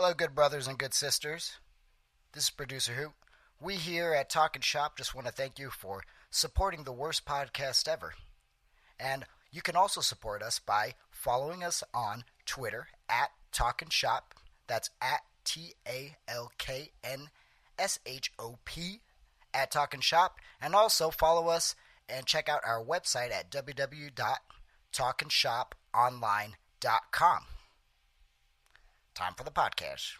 Hello, good brothers and good sisters. This is Producer Hoot. We here at Talkin' Shop just want to thank you for supporting the worst podcast ever. And you can also support us by following us on Twitter at Talkin' Shop. That's at TALKNSHOP at Talkin' Shop. And also follow us and check out our website at www.talkinshoponline.com. Time for the podcast.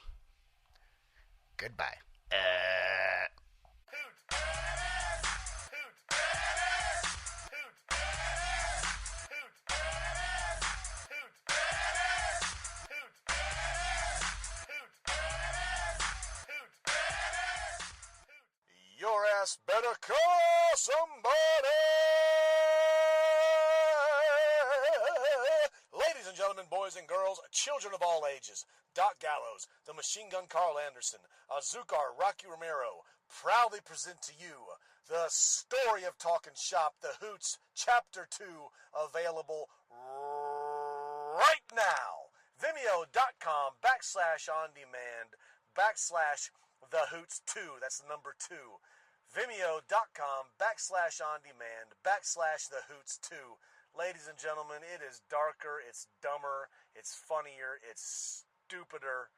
Goodbye. Your ass better call somebody. Ladies and gentlemen, boys and girls, children of all ages, Doc Gallows, the Machine Gun Carl Anderson, Azucar Rocky Romero, proudly present to you the story of Talkin' Shop, The Hoots, Chapter 2, available right now. Vimeo.com/on-demand/The Hoots 2. That's the number 2. Vimeo.com/on-demand/The Hoots 2. Ladies and gentlemen, it is darker, it's dumber, it's funnier, it's stupider.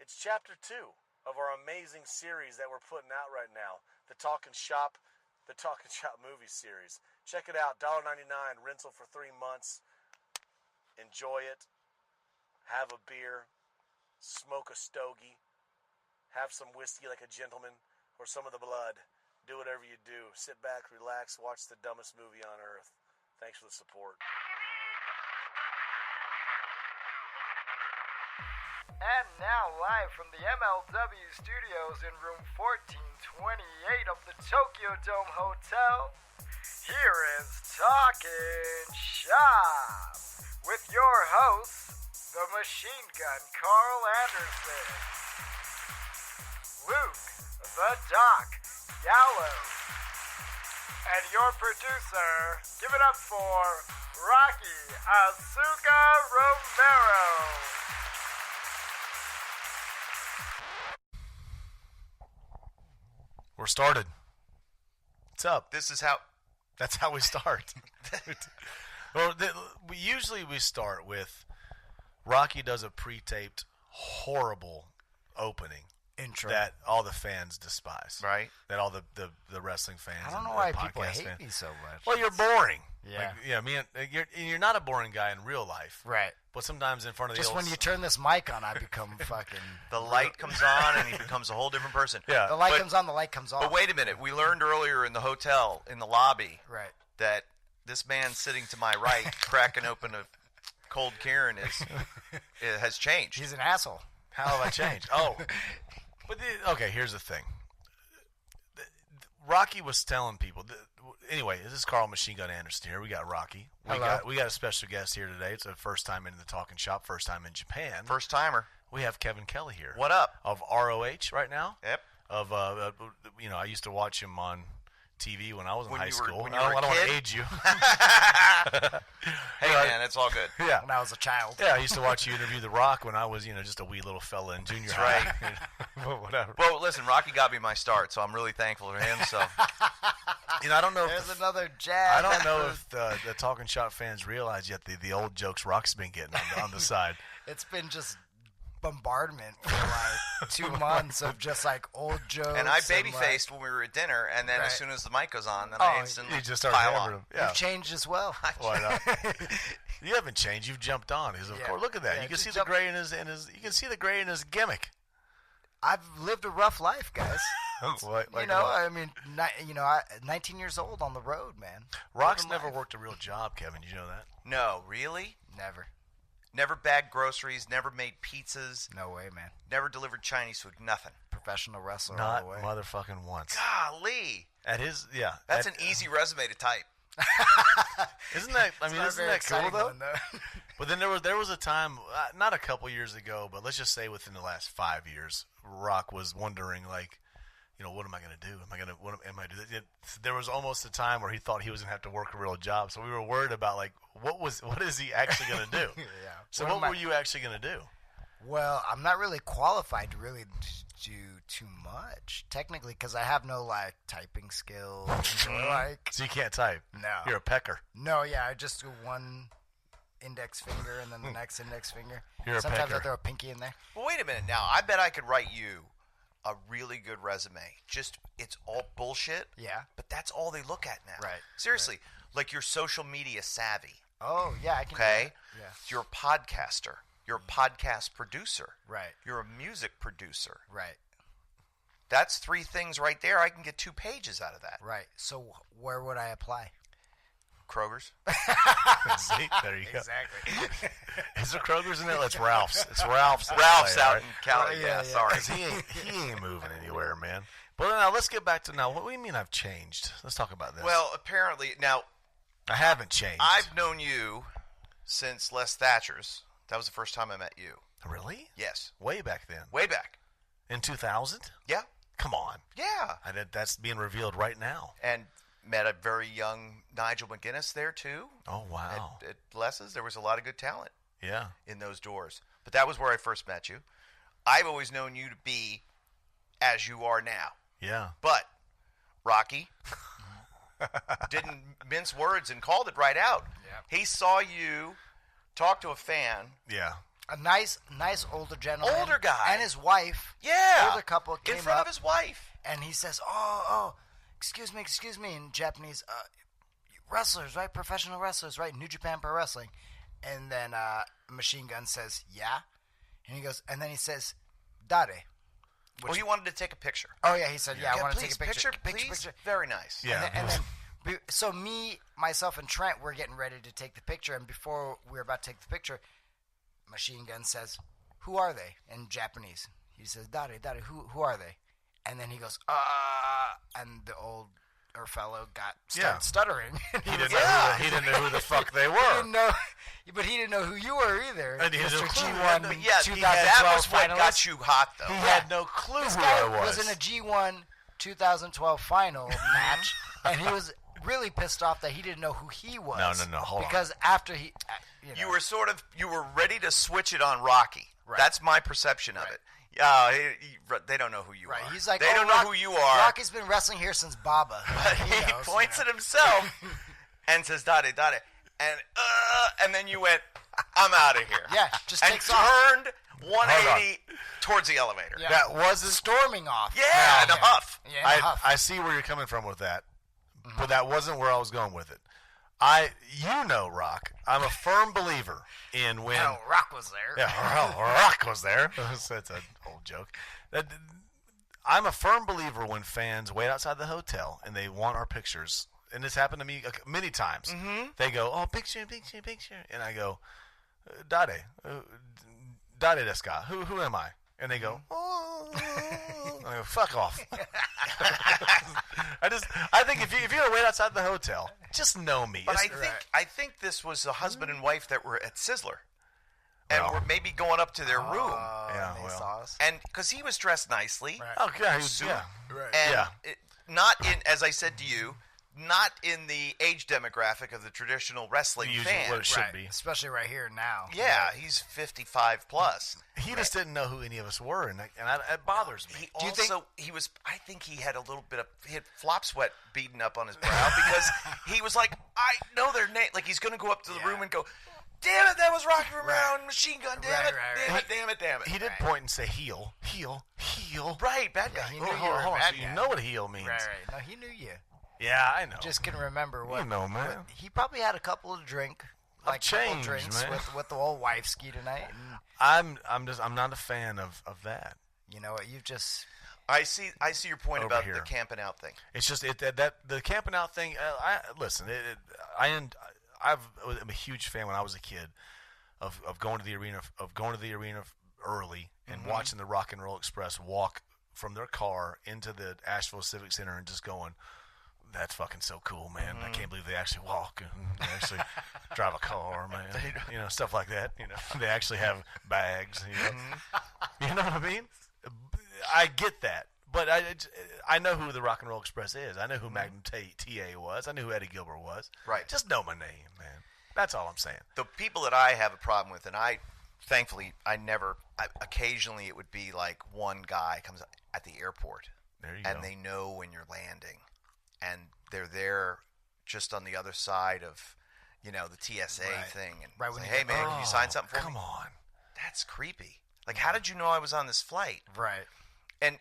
It's Chapter 2 of our amazing series that we're putting out right now, the Talkin' Shop movie series. Check it out, $1.99, rental for 3 months. Enjoy it. Have a beer. Smoke a stogie. Have some whiskey like a gentleman, or some of the blood. Do whatever you do. Sit back, relax, watch the dumbest movie on earth. Thanks for the support. And now live from the MLW studios in room 1428 of the Tokyo Dome Hotel, here is Talkin' Shop with your hosts, the Machine Gun Carl Anderson, Luke the Doc Gallows, and your producer, give it up for Rocky Azuka Romero. We're started. What's up? This is how. That's how we start. Well, we start with Rocky does a pre-taped horrible opening Intro. that all the fans despise. Right. That all the wrestling fans. I don't and know the why people podcast hate fans. me so much. Well, you're boring. Yeah. You're not a boring guy in real life. Right. But sometimes in front of the Just old... when you turn this mic on, I become fucking... The light comes on and he becomes a whole different person. Yeah. The light comes on, the light comes off. But wait a minute. We learned earlier in the hotel, in the lobby, Right. that this man sitting to my right, cracking open a cold Kieran, has changed. He's an asshole. How have I changed? Oh. But okay, here's the thing. Rocky was telling people... Anyway, this is Carl Machine Gun Anderson here. We got Rocky. We got a special guest here today. It's the first time in the Talkin' Shop, first time in Japan. First timer. We have Kevin Kelly here. What up? Of ROH right now. Yep. Of I used to watch him on TV when I was in high school. When you were I a don't want kid? to age you. Hey, man, it's all good. Yeah. When I was a child. Yeah, I used to watch you interview The Rock when I was, just a wee little fella in junior high. right. Whatever. Well, listen, Rocky got me my start, so I'm really thankful for him. So, I don't know. There's another jab. I don't know if the Talkin' Shop fans realize yet the old jokes Rock's been getting on the side. It's been just bombardment for like 2 months of just like old jokes. and I baby-faced when we were at dinner, and then Right. as soon as the mic goes on, then Oh, I instantly You just start pile hammering on. him. Yeah. You've changed as well. Why not? You haven't changed. You've jumped on. Because of Yeah. course, look at that. Yeah, You can just see the jump- gray in his. You can see the gray in his gimmick. I've lived a rough life, guys. What? 19 years old on the road, man. Rock's Living never life. worked a real job, Kevin. You know that? No, really? Never. Never bagged groceries, never made pizzas, No way, man. never delivered Chinese food, nothing. Professional wrestler Not all the way. motherfucking once. Golly. At his, yeah. That's an easy resume to type. Isn't that? I It's mean, not a isn't very that cool exciting though? one, though. But then there was a time, not a couple years ago, but let's just say within the last 5 years, Rock was wondering like, what am I going to do? What am I doing? There was almost a time where he thought he was going to have to work a real job. So we were worried about like, what is he actually going to do? Yeah. So What what am I- were you actually going to do? Well, I'm not really qualified to really do too much, technically, because I have no, like, typing skills. Or, like, So you can't type. no. You're a pecker. No, yeah, I just do one index finger and then the next index finger. You're a Sometimes pecker. I throw a pinky in there. Well, wait a minute now. I bet I could write you a really good resume. Just, it's all bullshit. Yeah. But that's all they look at now. Right. Seriously. Like you're social media savvy. Oh, yeah, I can do Okay? that. Yeah. You're a podcaster. You're a podcast producer. Right, You're a music producer. right, That's 3 things right there. I can get 2 pages out of that. right. So where would I apply? Kroger's. See? There you go. Exactly. Is there Kroger's in it? It's Ralph's. It's Ralph's. Ralph's Play, out right? in Cali. Yeah, Yeah, yeah. sorry. 'Cause he ain't moving anywhere, man. But now let's get back to now. What do you mean I've changed? Let's talk about this. Well, apparently, now, I haven't changed. I've known you since Les Thatcher's. That was the first time I met you. Really? Yes. Way back then. Way back. In 2000? Yeah. Come on. Yeah. That's being revealed right now. And met a very young Nigel McGuinness there, too. Oh, wow. At Les's. There was a lot of good talent Yeah. in those doors. But that was where I first met you. I've always known you to be as you are now. Yeah. But Rocky didn't mince words and called it right out. Yep. He saw you talk to a fan. Yeah. A nice older gentleman. Older guy. And his wife. Yeah. Older couple came in front up, of his wife. and he says, oh, excuse me, in Japanese, wrestlers, right? Professional wrestlers, right? New Japan Pro Wrestling. And then Machine Gun says, yeah. And he goes, and then he says, Dare. Well, he wanted to take a picture. Oh, yeah, he said, yeah, I want to please, take a picture. please. Very nice. Yeah. And then, so me, myself, and Trent were getting ready to take the picture, and before we were about to take the picture, Machine Gun says, who are they? In Japanese. He says, Dare, who are they? And then he goes, and the older fellow started stuttering. He didn't know who the fuck they were. didn't know, but he didn't know who you were either. And he had no Mr. clue. G1 Yeah, 2012 that was what finalist. got you hot, though. He had no clue This who guy I was. was in a G1 2012 final match, and he was really pissed off that he didn't know who he was. No, hold on. Because after he, You were ready to switch it on Rocky. Right. That's my perception of Right. it. They don't know who you right, are. he's like, they don't know who you are. Rocky's been wrestling here since Baba. But he knows, points you at himself and says, Dade, and then you went, I'm out of here. Yeah, just and takes off. turned 180 towards the elevator. Yeah. That wasn't. Storming off. Yeah, in a huff. Yeah, in a huff. I see where you're coming from with that, but that wasn't where I was going with it. Rock, I'm a firm believer in when. No, Rock was there. Yeah, Rock was there. That's an old joke. I'm a firm believer when fans wait outside the hotel and they want our pictures. And this happened to me many times. Mm-hmm. They go, oh, picture. And I go, Dade desu ka? Who am I? And they go, oh. And I go, fuck off. I think if you're gonna wait outside the hotel, just know me. But It's- I think this was a husband and wife that were at Sizzler. And Well. were maybe going up to their room. Yeah, They well. saw us. And because he was dressed nicely. Right. Oh, yeah, Suit. yeah. And Yeah. not in, as I said to you, not in the age demographic of the traditional wrestling Usually fan. what it should Right. be. Especially right here now. Yeah, he's 55 plus. He just didn't know who any of us were, and it bothers me. He Do you also I think he had a little bit of he had flop sweat beaten up on his brow because he was like, I know their name. Like he's going to go up to the room and go, damn it, that was Rocky Romero and Machine Gun. Damn it, damn it. He did point and say heel. Right, bad guy. he knew Hold you were on, a hold on. bad So you guy. know what heel means. Right. No, he knew you. Yeah, I know. Just can remember what. You know, man. He probably had a couple of drinks I've changed, drinks man. with the old wife ski tonight. And I'm not a fan of that. you know what? You've just. I see your point Over about here. the camping out thing. It's just that the camping out thing. I'm a huge fan when I was a kid of going to the arena early and watching the Rock and Roll Express walk from their car into the Asheville Civic Center and just going, that's fucking so cool, man. I can't believe they actually walk and they actually drive a car, man. Stuff like that. They actually have bags. You know what I mean? I get that. But I know who the Rock and Roll Express is. I know who Magnum TA was. I know who Eddie Gilbert was. Right. Just know my name, man. That's all I'm saying. The people that I have a problem with, and I thankfully, occasionally it would be like one guy comes at the airport. There you and go. they know when you're landing. And they're there just on the other side of, the TSA thing. And Right when say, you hey, get- man, can you sign something for Come me? on. That's creepy. Like, how did you know I was on this flight? Right. And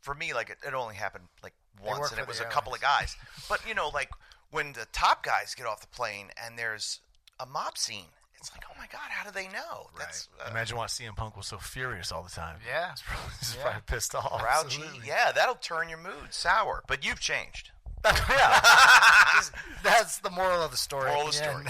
for me, like, it only happened, like, once, work and it for was the a couple of guys. But, like, when the top guys get off the plane and there's a mob scene, it's like, oh, my God, how do they know? That's Imagine why CM Punk was so furious all the time. Yeah. He's probably pissed off. grouchy. absolutely. Yeah, that'll turn your mood sour. But you've changed. Yeah. That's the moral of the story. Moral of the story.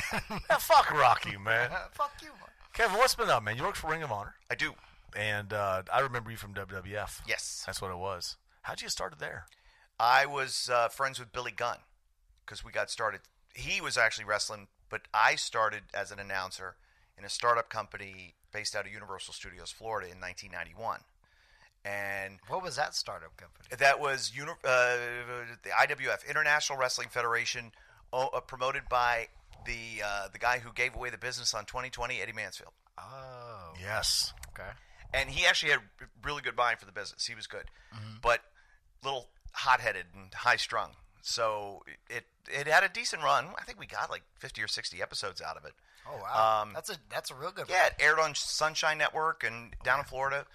Yeah, fuck Rocky, man. Fuck you. Kevin, what's been up, man? You work for Ring of Honor, I do. and I remember you from WWF. Yes. That's what it was. How'd you get started there? I was friends with Billy Gunn because we got started. He was actually wrestling, but I started as an announcer in a startup company based out of Universal Studios, Florida in 1991. And What was that startup company? that was the IWF, International Wrestling Federation, promoted by the guy who gave away the business on 2020, Eddie Mansfield. Oh. Yes. Okay. And he actually had really good mind for the business. He was good, but little hot-headed and high-strung. So it had a decent run. I think we got like 50 or 60 episodes out of it. Oh wow. That's a real good. Yeah, it aired on Sunshine Network and down in Florida.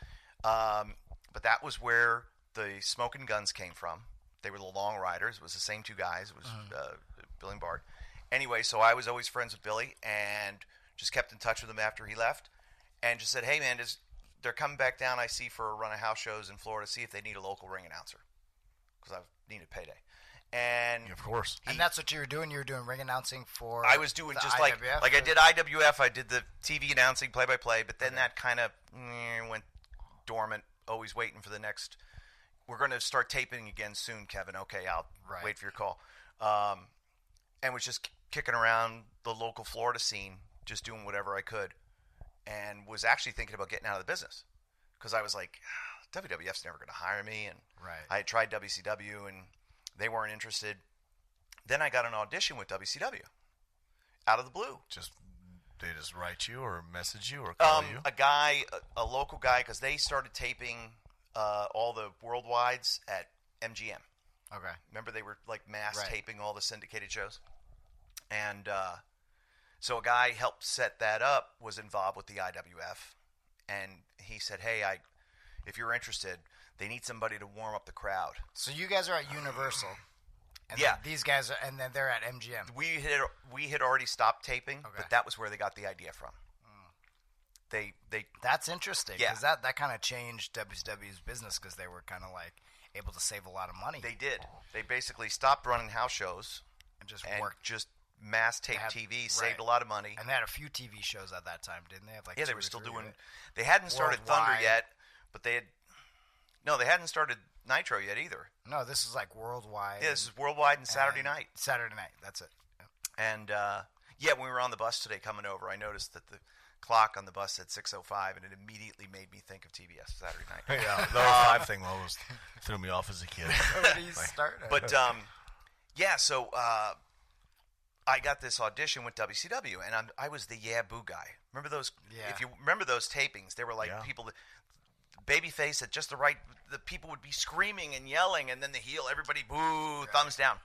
But that was where the Smoking Guns came from. They were the Long Riders. It was the same two guys. It was Billy and Bart. Anyway, so I was always friends with Billy and just kept in touch with him after he left and just said, hey, man, they're coming back down, I see, for a run of house shows in Florida, see if they need a local ring announcer because I needed payday. And Of course. And that's what you were doing. You were doing ring announcing for. I was doing the just IWF, like I did IWF. I did the TV announcing, play-by-play, but then that kind of went dormant. Always waiting for the next. We're going to start taping again soon, Kevin. Okay, I'll Right. wait for your call. And was just kicking around the local Florida scene, just doing whatever I could, and was actually thinking about getting out of the business because I was like, WWF's never going to hire me, and Right. I had tried WCW and they weren't interested. Then I got an audition with WCW out of the blue. They just write you or message you or call you? A guy, a local guy, because they started taping all the worldwides at MGM. Okay. Remember, they were like mass Right. taping all the syndicated shows, and so a guy helped set that up. Was involved with the IWF, and he said, "Hey, if you're interested, they need somebody to warm up the crowd." So you guys are at Universal. And Yeah. then these guys are, and then they're at MGM. We had already stopped taping, Okay. but that was where they got the idea from. They That's interesting Yeah. because that kind of changed WCW's business because they were kind of like able to save a lot of money They did. They basically stopped running house shows and just and worked. just mass tape had- TV, saved right. a lot of money. And they had a few TV shows at that time, didn't they? Have like Yeah, they two were or still three, doing. right? They hadn't started Thunder Worldwide. yet, but they hadn't started Nitro yet either. No, this is like worldwide. Yeah, this is Worldwide and Saturday and night. Saturday night. That's it. Yep. And when we were on the bus today coming over, I noticed that the clock on the bus said 6:05, and it immediately made me think of TBS Saturday night. Yeah, the 05 thing always threw me off as a kid. Nobody's starting. But so I got this audition with WCW, and I was the Yeah Boo guy. Remember those? Yeah. If you remember those tapings, they were like Yeah. people that babyface at just the right. The people would be screaming and yelling, and then the heel, everybody boo, thumbs down.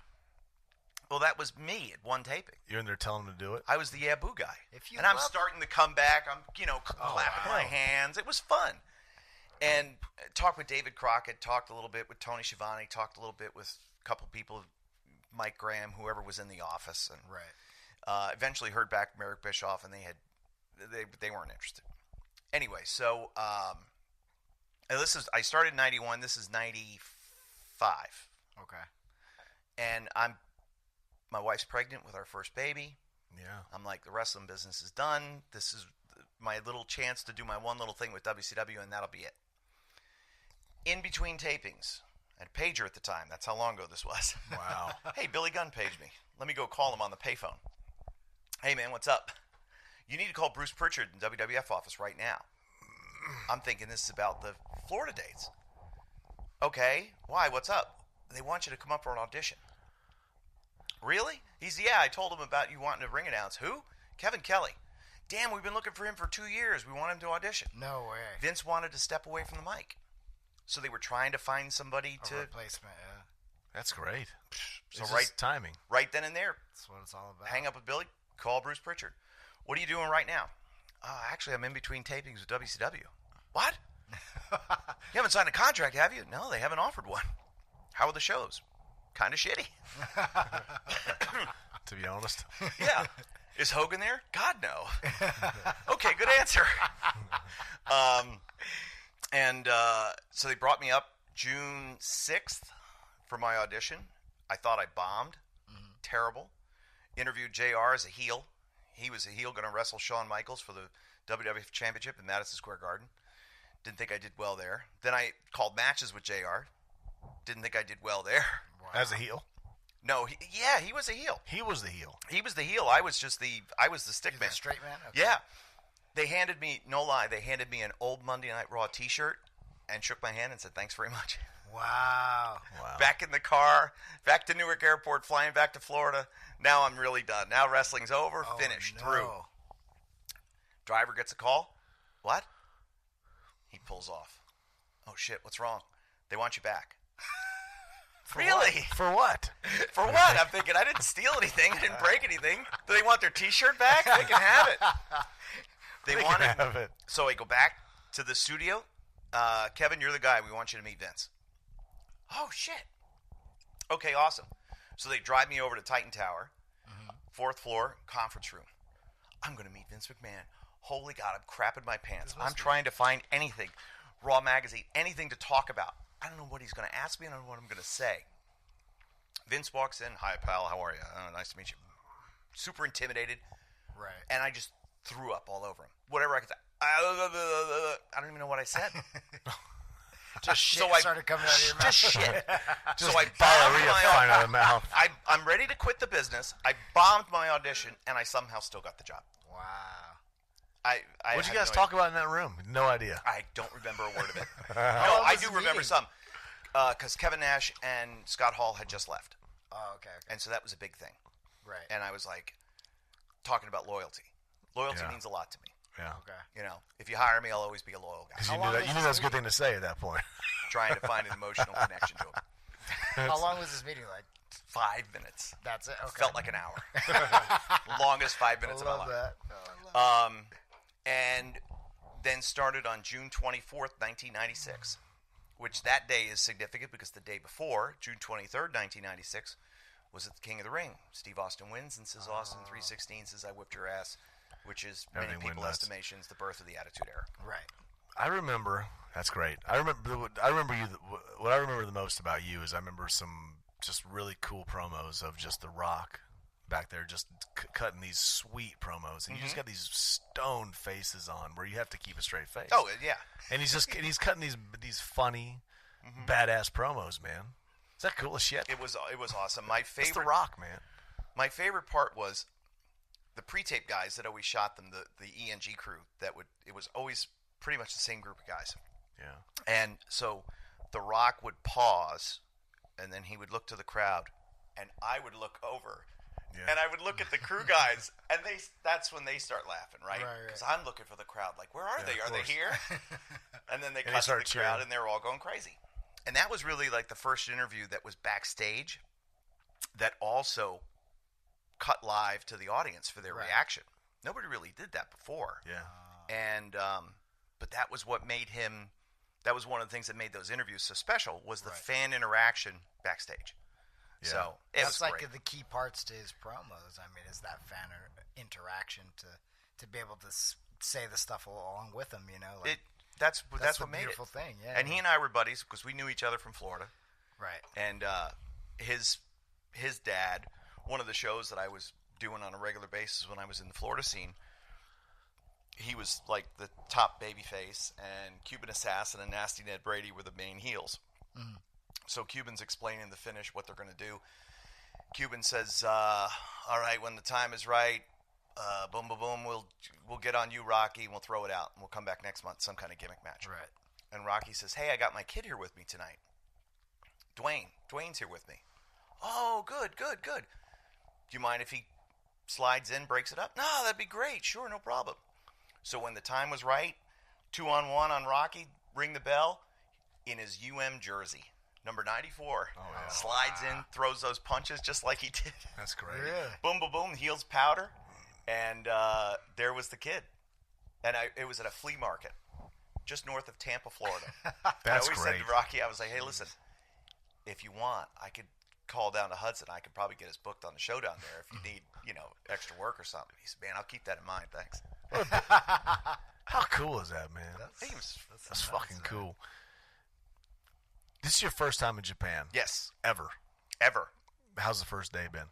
Well, that was me at one taping. You're in there telling them to do it? I was the Yeah Boo guy, If you and I'm love- starting to come back. I'm clapping my wow. hands. It was fun. And talked with David Crockett, talked a little bit with Tony Schiavone, talked a little bit with a couple people, Mike Graham, whoever was in the office, and right. eventually heard back from Eric Bischoff, and they weren't interested. Anyway, so and I started in 91. This is 95, Okay. and my wife's pregnant with our first baby. Yeah. I'm like, the wrestling business is done. This is my little chance to do my one little thing with WCW, and that'll be it. In between tapings, I had a pager at the time. That's how long ago this was. Wow. Hey, Billy Gunn paged me. Let me go call him on the payphone. Hey, man, what's up? You need to call Bruce Pritchard in WWF office right now. I'm thinking this is about the Florida dates. Okay, why? What's up? They want you to come up for an audition. Really? I told him about you wanting to ring announce. Who? Kevin Kelly. damn, we've been looking for him for 2 years. We want him to audition. No way. Vince wanted to step away from the mic. So they were trying to find somebody A to... replacement, yeah. That's great. So It's right, just timing. right then and there, That's what it's all about. hang up with Billy, call Bruce Pritchard. What are you doing right now? Actually, I'm in between tapings with WCW. What? You haven't signed a contract, have you? No, they haven't offered one. How are the shows? Kind of shitty. To be honest. Yeah. Is Hogan there? God, no. Okay, good answer. So they brought me up June 6th for my audition. I thought I bombed. Terrible. Interviewed JR as a heel. He was a heel going to wrestle Shawn Michaels for the WWF Championship in Madison Square Garden. Didn't think I did well there. Then I called matches with JR. Didn't think I did well there. Wow. As a heel. No, he was a heel. He was the heel. He was the heel. I was the stick You're man. the straight man? Okay. Yeah. They handed me, no lie, an old Monday Night Raw t-shirt and shook my hand and said, thanks very much. Wow. Wow. Back in the car, back to Newark Airport, flying back to Florida. Now I'm really done. Now wrestling's over, Oh, finished, no. through. Driver gets a call. What? He pulls off. Oh, shit, what's wrong? They want you back. Really? For what? For what? I'm thinking, I didn't steal anything. I didn't break anything. Do they want their t-shirt back? They can have it. They They want can it. have it. So I go back to the studio. Kevin, you're the guy. We want you to meet Vince. Oh, shit. Okay, awesome. So they drive me over to Titan Tower, 4th floor, conference room. I'm going to meet Vince McMahon. Holy God, I'm crapping my pants. I'm trying to find anything, Raw Magazine, anything to talk about. I don't know what he's going to ask me. I don't know what I'm going to say. Vince walks in. Hi, pal. How are you? Nice to meet you. Super intimidated. Right. And I just threw up all over him. Whatever I could say. I don't even know what I said. Just shit So I- started coming out of your mouth. Just shit. So I bombed Diarrhea my flying out of the mouth. I'm ready to quit the business. I bombed my audition, and I somehow still got the job. Wow. What'd you had guys no talk about in that room? No idea. I don't remember a word of it. long No, I was do the remember meeting? some. Because Kevin Nash and Scott Hall had just left. Oh, okay. And so that was a big thing. Right. And I was like, talking about loyalty. Loyalty Yeah. means a lot to me. Yeah. Okay. You know, if you hire me, I'll always be a loyal guy. Because How you long knew was that this that was a good meeting? thing to say at that point. Trying to find an emotional connection to him. How long was this meeting? Like, 5 minutes. that's it? Okay. Felt like an hour. Longest 5 minutes I of my love life. that. Oh, I love And then started on June 24th, 1996, which that day is significant because the day before, June 23rd, 1996, was at the King of the Ring. Steve Austin wins and says Austin 316 says I whipped your ass, which is many Everything went people's nuts. estimations the birth of the Attitude Era. Right. I remember. That's great. I remember you. What I remember the most about you is I remember some just really cool promos of just The Rock back there, just cutting these sweet promos, and you just got these stone faces on where you have to keep a straight face. Oh, yeah. and he's cutting these funny, badass promos, man. Is that cool as shit? It was awesome. My It's The favorite Rock, man. My favorite part was the pre-tape guys that always shot them, the ENG crew. It was always pretty much the same group of guys. Yeah. And so The Rock would pause, and then he would look to the crowd, and I would look over, Yeah. and I would look at the crew guys, and that's when they start laughing, right? Right, right. Because I'm looking for the crowd, like, where are Yeah, they? of Are they course. here? And then they And they cut to start the crowd, cheering. and they're all going crazy. And that was really like the first interview that was backstage that also cut live to the audience for their Right. reaction. Nobody really did that before. Yeah. And but that was what made him. That was one of the things that made those interviews so special was the Right. fan interaction backstage. Yeah. So it That's was like great. the key parts to his promos. I mean, is that fan interaction to be able to say the stuff along with him. You know, like, That's that's what the made it. beautiful thing. Yeah. And he and I were buddies because we knew each other from Florida. right. And his dad, one of the shows that I was doing on a regular basis when I was in the Florida scene, he was like the top babyface, and Cuban Assassin and Nasty Ned Brady were the main heels. Mm-hmm. So Cuban's explaining the finish, what they're going to do. Cuban says, all right, when the time is right, boom, boom, boom, we'll get on you, Rocky, and we'll throw it out, and we'll come back next month, some kind of gimmick match. Right. And Rocky says, hey, I got my kid here with me tonight. Dwayne's here with me. Oh, good. Do you mind if he slides in, breaks it up? No, that'd be great. Sure, no problem. So when the time was right, 2-on-1 on Rocky, ring the bell, in his jersey, number 94. Oh, yeah. Slides in, throws those punches just like he did. That's great. Really? Boom, boom, boom, heels powder. And there was the kid. And it was at a flea market just north of Tampa, Florida. I That's always great. said to Rocky, I was like, hey, listen, if you want, I could call down to Hudson. I could probably get us booked on the show down there if you need, extra work or something. He said, man, I'll keep that in mind. Thanks. How cool is that, man? That's fucking cool. This is your first time in Japan? Yes. Ever? How's the first day been?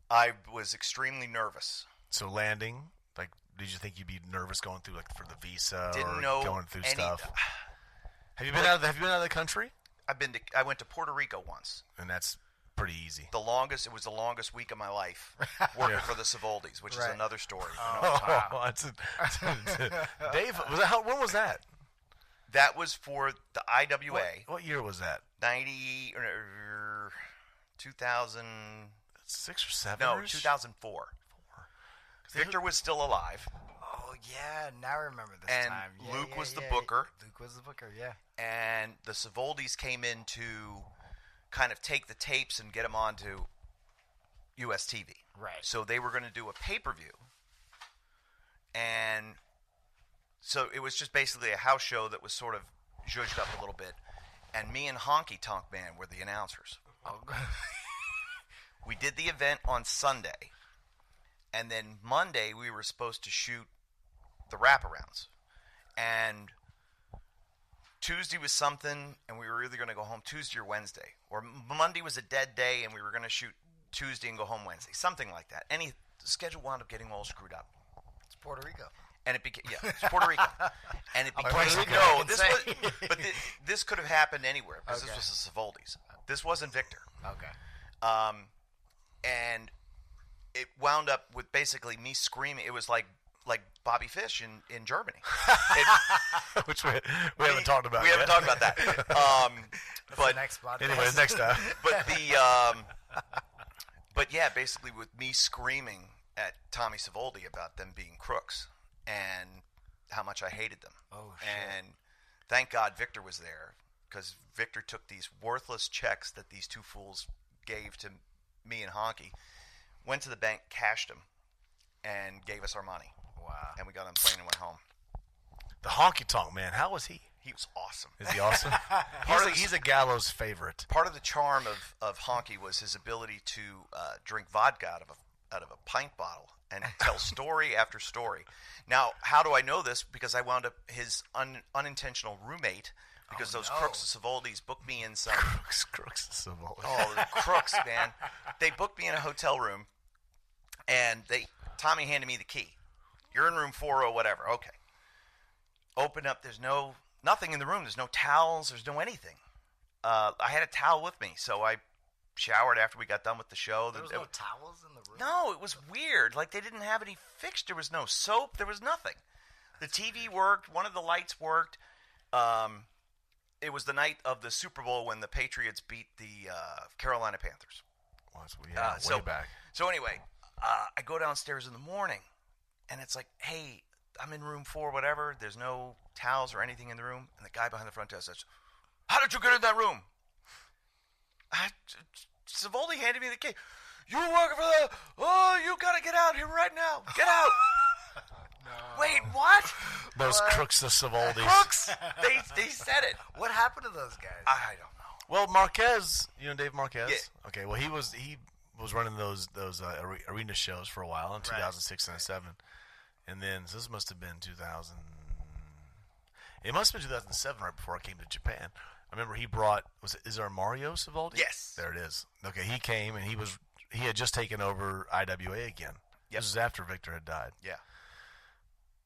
I was extremely nervous. So landing, like, did you think you'd be nervous going through, like, for the visa Didn't or know going through any. stuff? Have you been out of the country? I went to Puerto Rico once. And that's pretty easy. It was the longest week of my life working for the Savoldis, which is another story. Dave, when was that? That was for the IWA. What year was that? 2000. 6 or 7? No, 2004. Victor was still alive. Oh, yeah. Now I remember this And time. Luke was the booker. Luke was the booker, yeah. And the Savoldis came in to kind of take the tapes and get them onto US TV. Right. So they were going to do a pay-per-view. And so it was just basically a house show that was sort of zhuzhed up a little bit. And me and Honky Tonk Man were the announcers. Oh, We did the event on Sunday. And then Monday we were supposed to shoot the wraparounds. And Tuesday was something, and we were either going to go home Tuesday or Wednesday. Or Monday was a dead day, and we were going to shoot Tuesday and go home Wednesday. Something like that. The schedule wound up getting all screwed up. it's Puerto Rico. And it became, it's Puerto Rico. And it became, Rico, this could have happened anywhere, because Okay. this was the Savoldis. This wasn't Victor. Okay. And it wound up with basically me screaming. It was like Bobby Fish in Germany. Which we haven't talked about We yet. haven't talked about that. But the next podcast. Anyway, next time. But yeah, basically with me screaming at Tommy Savoldi about them being crooks and how much I hated them. Oh, shit. And thank God Victor was there, because Victor took these worthless checks that these two fools gave to me and Honky, went to the bank, cashed them, and gave us our money. Wow. And we got on the plane and went home. The Honky Tonk Man, how was he? He was awesome. Is he awesome? he's a Gallows favorite. Part of the charm of Honky was his ability to drink vodka out of a pint bottle and tell story after story. Now, how do I know this? Because I wound up his unintentional roommate, because those crooks of Savoldis booked me in some... Crooks of Savold. Oh, the crooks, man. They booked me in a hotel room, and Tommy handed me the key. You're in room 40, whatever. Okay. Open up. There's nothing in the room. There's no towels. There's no anything. I had a towel with me, so I showered after we got done with the show. There was no towels in the room? No, it was weird. Like, they didn't have any fixture. There was no soap. There was nothing. The TV worked. One of the lights worked. It was the night of the Super Bowl when the Patriots beat the Carolina Panthers. Way back. So anyway, I go downstairs in the morning, and it's like, hey, I'm in room 4, whatever. There's no towels or anything in the room. And the guy behind the front desk says, how did you get in that room? Savoldi handed me the key. You working for the... Oh, you got to get out here right now. Get out. No. Wait, what? Those crooks of Savoldis. Crooks. They said it. What happened to those guys? I don't know. Well, Marquez, you know Dave Marquez? Yeah. Okay, well, he was running those arena shows for a while in 2006 and 2007. And then, so this must have been 2000. It must have been 2007, right before I came to Japan. I remember he brought, is there a Mario Savoldi? Yes. There it is. Okay, he came and he had just taken over IWA again. Yep. This was after Victor had died. Yeah.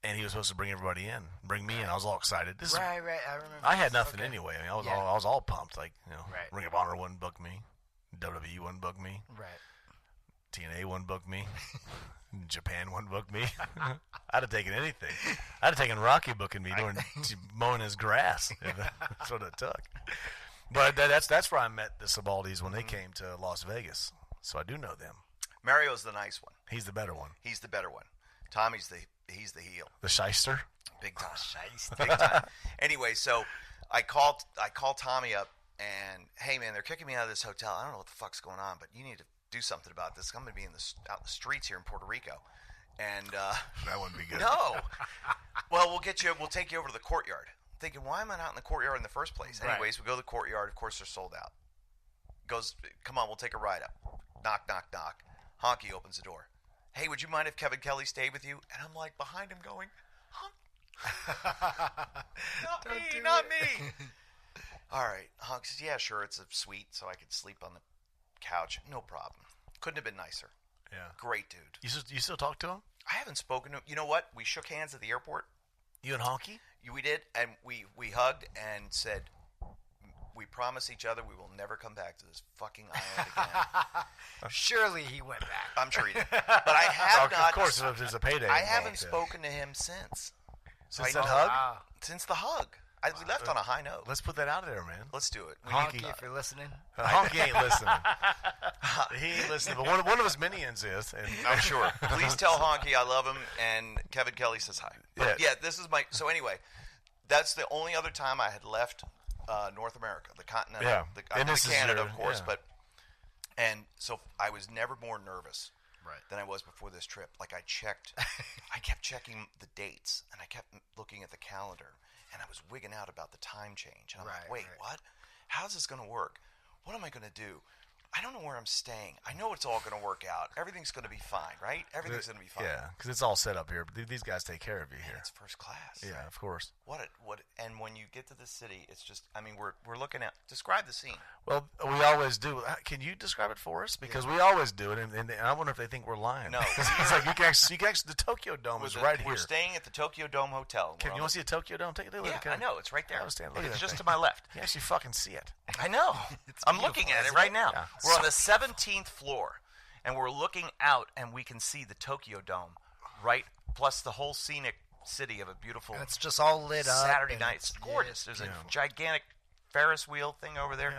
And he was supposed to bring everybody in, bring me in. I was all excited. Right, I remember. I had this. nothing Okay. anyway. I mean, I was all pumped. Like, Right. Ring of Honor wouldn't book me, WWE wouldn't book me, Right. TNA wouldn't book me, Japan wouldn't book me. I'd have taken anything. I'd have taken Rocky booking me, mowing his grass. That's what it took. But that's where I met the Sabaldis when they came to Las Vegas. So I do know them. Mario's the nice one. He's the better one. He's the better one. Tommy's the he's the heel. The shyster. Big time. Big time. Anyway, so I called Tommy up and, hey man, they're kicking me out of this hotel. I don't know what the fuck's going on, but you need to do something about this. I'm going to be out in the streets here in Puerto Rico. And That wouldn't be good. no. Well, we'll take you over to the courtyard. I'm thinking, why am I not in the courtyard in the first place? Right. Anyways, we go to the courtyard. Of course, they're sold out. Goes, come on, we'll take a ride up. Knock, knock, knock. Honky opens the door. Hey, would you mind if Kevin Kelly stayed with you? And I'm like behind him going, not me. All right. Honk says, yeah, sure. It's a suite, so I could sleep on the couch. No problem. Couldn't have been nicer. Yeah. Great dude. You still talk to him? I haven't spoken to him. You know what? We shook hands at the airport. You and Honky? We did, and we hugged and said, we promise each other we will never come back to this fucking island again. Surely he went back. I'm sure he did. But I have not. Of course, if there's a payday. I involved, haven't yeah. spoken to him since. So Since I that know- hug? Wow. Since the hug. We left on a high note. Let's put that out there, man. Let's do it. Honky, if you're listening. Honky ain't listening. He ain't listening, but one of his minions is. And I'm sure. Please tell Honky I love him, and Kevin Kelly says hi. But Yeah. yeah, this is my. So anyway, that's the only other time I had left North America, the continent. Yeah. I've And been this to is Canada, your- of course, yeah. and so I was never more nervous Right. than I was before this trip. Like I kept checking the dates, and I kept looking at the calendar, and I was wigging out about the time change. And I'm like, wait, what? How's this going to work? What am I going to do? I don't know where I'm staying. I know it's all going to work out. Everything's going to be fine, right? Everything's going to be fine. Yeah, because it's all set up here. These guys take care of you here. It's first class. Yeah, of course. And when you get to the city, it's just, I mean, we're looking at, describe the scene. Well, we always do. Can you describe it for us? Because we always do it, and I wonder if they think we're lying. No. It's like you can actually, the Tokyo Dome is right We're here. staying at the Tokyo Dome Hotel. Kevin, you want to see a Tokyo Dome? Take a look. Yeah, I know. It's right there. I understand. Look at It's that just thing. to my left. You actually fucking see it. I know. I'm looking at it right now. Yeah. We're on the 17th floor, and we're looking out, and we can see the Tokyo Dome, right? Plus the whole scenic city of a beautiful And it's just all lit up. Saturday and night. It's gorgeous. There's a gigantic Ferris wheel thing over there.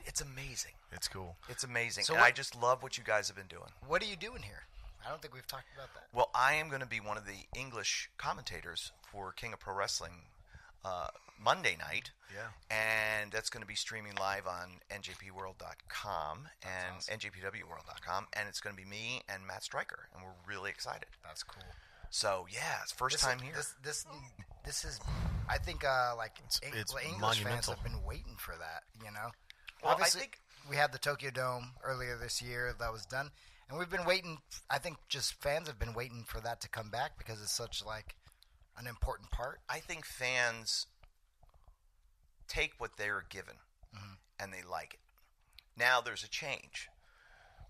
It's amazing. It's cool. It's amazing. So and what- I just love what you guys have been doing. What are you doing here? I don't think we've talked about that. Well, I am going to be one of the English commentators for King of Pro Wrestling Monday night. Yeah. And that's going to be streaming live on njpworld.com and njpwworld.com. And it's going to be me and Matt Stryker. And we're really excited. That's cool. So, yeah, it's first time here. This is, I think, like It's English fans monumental. have been waiting for that. You know, Well, I obviously think- we had the Tokyo Dome earlier this year that was done, and we've been waiting. I think just fans have been waiting for that to come back because it's such like an important part. I think fans take what they're given and they like it. Now there's a change.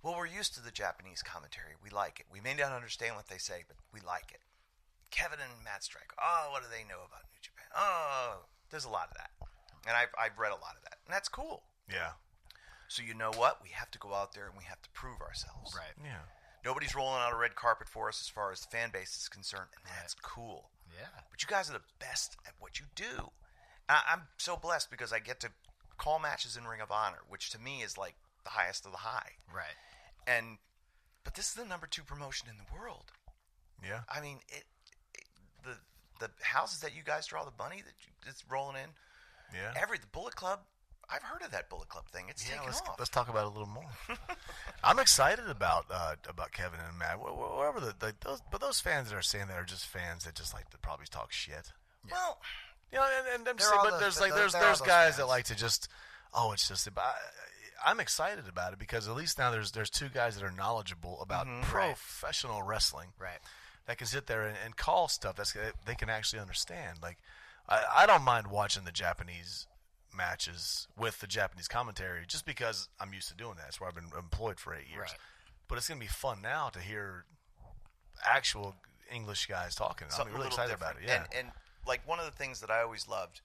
Well, we're used to the Japanese commentary. We like it. We may not understand what they say, but we like it. Kevin and Matt Stryker. Oh, what do they know about New Japan? Oh, there's a lot of that. And I've read a lot of that. And that's cool. Yeah. So you know what? We have to go out there and we have to prove ourselves. Right. Yeah. Nobody's rolling out a red carpet for us as far as the fan base is concerned, and that's cool. Yeah. But you guys are the best at what you do. I'm so blessed because I get to call matches in Ring of Honor, which to me is like the highest of the high. Right. But this is the number 2 promotion in the world. Yeah. I mean, the houses that you guys draw the money that's rolling in. Yeah. The Bullet Club. I've heard of that Bullet Club thing. It's taken off. Let's talk about it a little more. I'm excited about Kevin and Matt. Whatever those fans that are saying that are just fans that just like to probably talk shit. Well, You know, and I'm They're saying, all but those- there's they're- there's they're all those guys that fans. like to just it's just about. I'm excited about it because at least now there's 2 guys that are knowledgeable about professional wrestling. Right. That can sit there and call stuff they can actually understand. Like, I don't mind watching the Japanese matches with the Japanese commentary just because I'm used to doing that. That's where I've been employed for 8 years. Right. But it's going to be fun now to hear actual English guys talking. I'm something really a little excited different. about it. Yeah. And like one of the things that I always loved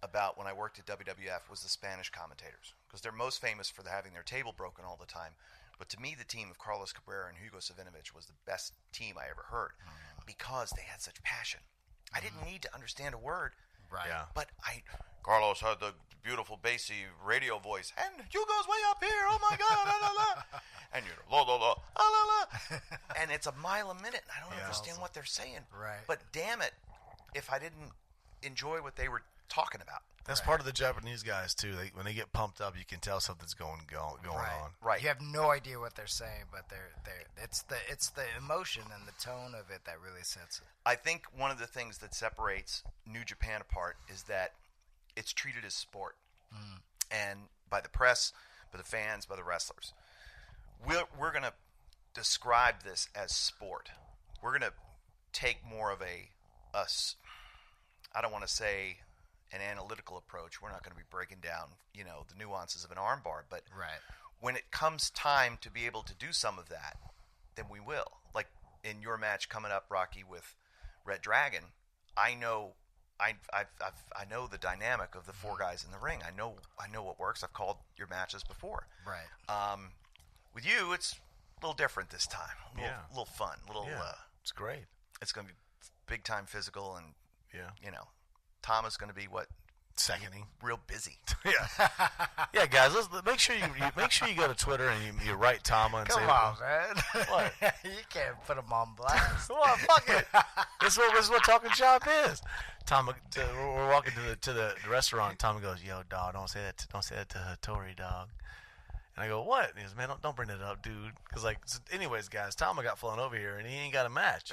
about when I worked at WWF was the Spanish commentators, because they're most famous for having their table broken all the time. But to me, the team of Carlos Cabrera and Hugo Savinovich was the best team I ever heard because they had such passion. I didn't need to understand a word, Right. Yeah. but Carlos had the beautiful bassy radio voice, and Hugo's way up here. Oh my God, la la la, and you're la la la la la, and it's a mile a minute. And I don't understand what they're saying. Right. But damn it, if I didn't enjoy what they were talking about. That's part of the Japanese guys too. When they get pumped up, you can tell something's going on. Right. You have no idea what they're saying, but it's the emotion and the tone of it that really sets it. I think one of the things that separates New Japan apart is that it's treated as sport, and by the press, by the fans, by the wrestlers. We're going to describe this as sport. We're going to take more of I don't want to say an analytical approach. We're not going to be breaking down, the nuances of an armbar, but when it comes time to be able to do some of that, then we will. Like in your match coming up, Rocky, with Red Dragon, I know I know the dynamic of the four guys in the ring. I know what works. I've called your matches before. Right. With you, it's a little different this time. A little fun. It's great. It's going to be big time physical, and Tom is going to be seconding, real busy. Yeah, guys. Make sure you go to Twitter and you write Tama and say, Come on, man. What? You can't put him on blast. Well, fuck it. This is what Talking Shop is. Tama, we're walking to the restaurant. Tama goes, "Yo, dog, don't say that to Hattori, dog." And I go, "What?" And he goes, "Man, don't bring that up, dude." Because anyways, guys, Tama got flown over here and he ain't got a match.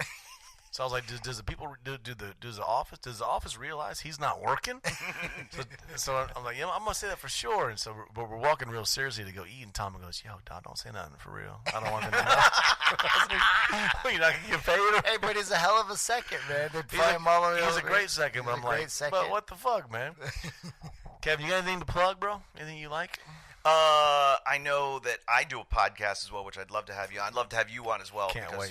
So I was like, does the office realize he's not working? so I'm like, I'm gonna say that for sure. And so we're walking real seriously to go eat, and Tom goes, "Yo, dog, don't say nothing for real. I don't want them to know." You're not gonna get paid. Hey, but he's a hell of a second, man. They fly him all the way He's over. a great second, but I'm like, but what the fuck, man? Kevin, you got anything to plug, bro? Anything you like? I know that I do a podcast as well, which I'd love to have you on. I'd love to have you on as well. Can't wait.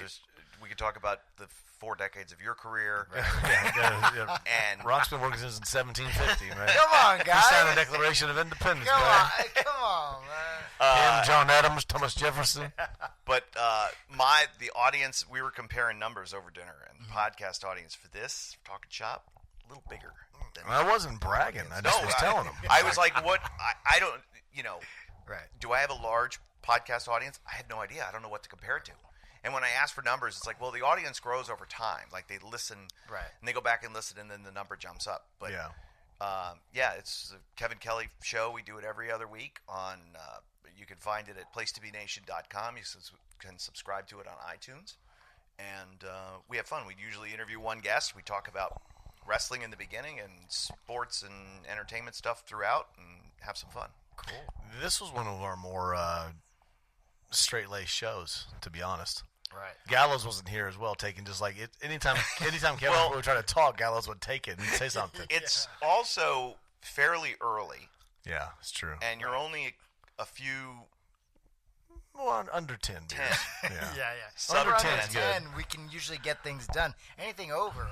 We could talk about the 4 decades of your career. Yeah. And Rock's been working since 1750, man. Come on, guys. He signed the Declaration of Independence, Come man. on, man. Him, John Adams, Thomas Jefferson. But the audience, we were comparing numbers over dinner, and the podcast audience for this Talking Shop, a little bigger. I wasn't bragging. I just was telling them. I was like, what? I don't, Right. do I have a large podcast audience? I have no idea. I don't know what to compare it to. And when I ask for numbers, it's like, well, the audience grows over time. Like they listen, and they go back and listen, and then the number jumps up. But it's the Kevin Kelly Show. We do it every other week on. You can find it at placetobenation.com. You can subscribe to it on iTunes, and we have fun. We usually interview one guest. We talk about wrestling in the beginning and sports and entertainment stuff throughout, and have some fun. Cool. This was one of our more straight-laced shows, to be honest. Right. Gallows wasn't here as well, taking just like it. Anytime Kevin would try to talk, Gallows would take it and say something. It's also fairly early. Yeah, it's true. And you're only a few. Well, under 10. Dude. 10. Yeah. Under Under 10 is good. 10, we can usually get things done. Anything over.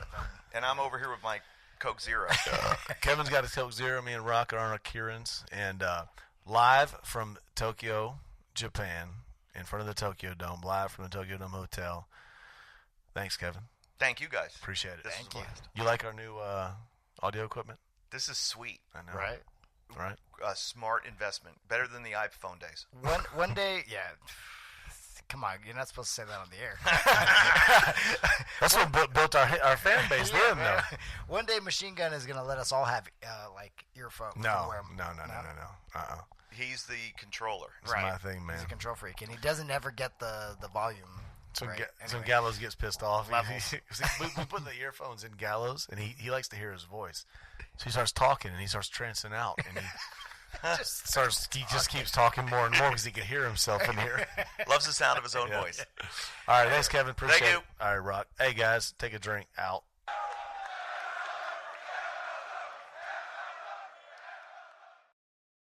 And I'm over here with my Coke Zero. Kevin's got his Coke Zero. Me and Rock are on our Kieran's. And live from Tokyo, Japan, in front of the Tokyo Dome, live from the Tokyo Dome Hotel. Thanks, Kevin. Thank you guys. Appreciate it. Thank you. You like our new audio equipment? This is sweet. I know. Right? A smart investment. Better than the iPhone days. One day, come on, you're not supposed to say that on the air. That's what built our fan base then, though. One day, Machine Gun is going to let us all have, earphones. No. He's the controller. It's my thing, man. He's a control freak, and he doesn't ever get the volume. So, right. So Gallows gets pissed off. We put the earphones in Gallows, and he likes to hear his voice. So he starts talking, and he starts trancing out, and he just keeps talking more and more because he can hear himself in here. Loves the sound of his own voice. All right, thanks, Kevin. Appreciate Thank you. it. All right, Rock. Hey, guys, take a drink. Out.